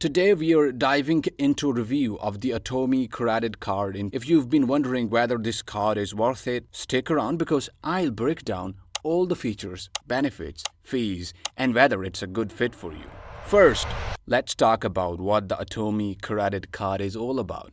Today we are diving into a review of the Atomi credit card. And if you've been wondering whether this card is worth it, stick around because I'll break down all the features, benefits, fees, and whether it's a good fit for you. First, let's talk about what the Atomi credit card is all about.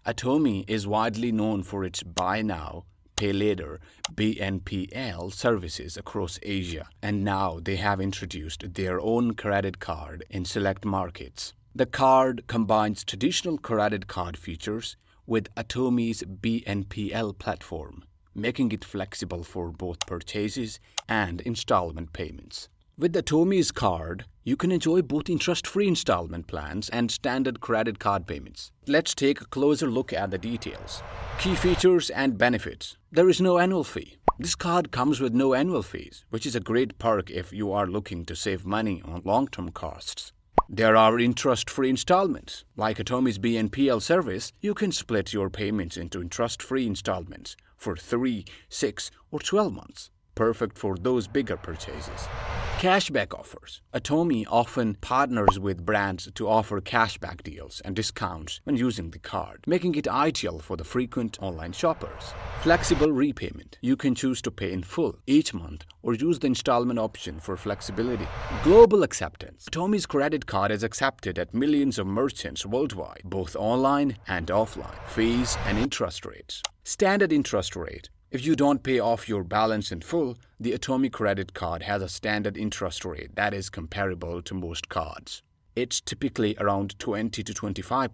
Atomi is widely known for its buy now, pay later (BNPL) services across Asia, and now they have introduced their own credit card in select markets. The card combines traditional credit card features with Atomi's BNPL platform, making it flexible for both purchases and installment payments. With Atomi's card, you can enjoy both interest-free installment plans and standard credit card payments. Let's take a closer look at the details. Key features and benefits. There is no annual fee. This card comes with no annual fees, which is a great perk if you are looking to save money on long-term costs. There are interest-free installments. Like Atomi's BNPL service, you can split your payments into interest-free installments for 3, 6, or 12 months. Perfect for those bigger purchases. Cashback offers. Atomi often partners with brands to offer cashback deals and discounts when using the card, making it ideal for the frequent online shoppers. Flexible repayment. You can choose to pay in full each month or use the installment option for flexibility. Global acceptance. Atomi's credit card is accepted at millions of merchants worldwide, both online and offline. Fees and interest rates. Standard interest rate. If you don't pay off your balance in full, the Atomi credit card has a standard interest rate that is comparable to most cards. It's typically around 20 to 25%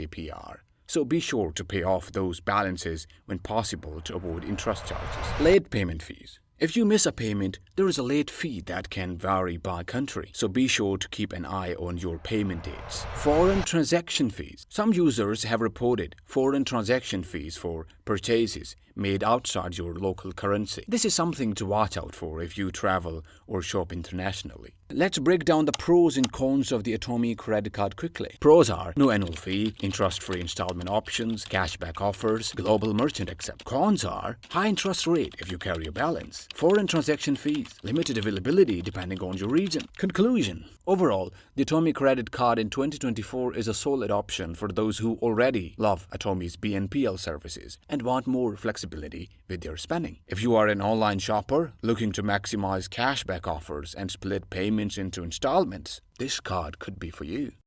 APR, so be sure to pay off those balances when possible to avoid interest charges. Late payment fees. If you miss a payment, there is a late fee that can vary by country, so be sure to keep an eye on your payment dates. Foreign transaction fees. Some users have reported foreign transaction fees for purchases made outside your local currency. This is something to watch out for if you travel or shop internationally. Let's break down the pros and cons of the Atomi credit card quickly. Pros are no annual fee, interest-free installment options, cashback offers, global merchant accept. Cons are high interest rate if you carry a balance, foreign transaction fees, limited availability depending on your region. Conclusion. Overall, the Atomi credit card in 2024 is a solid option for those who already love Atomi's BNPL services and want more flexibility with their spending. If you are an online shopper looking to maximize cashback offers and split payments into installments, this card could be for you.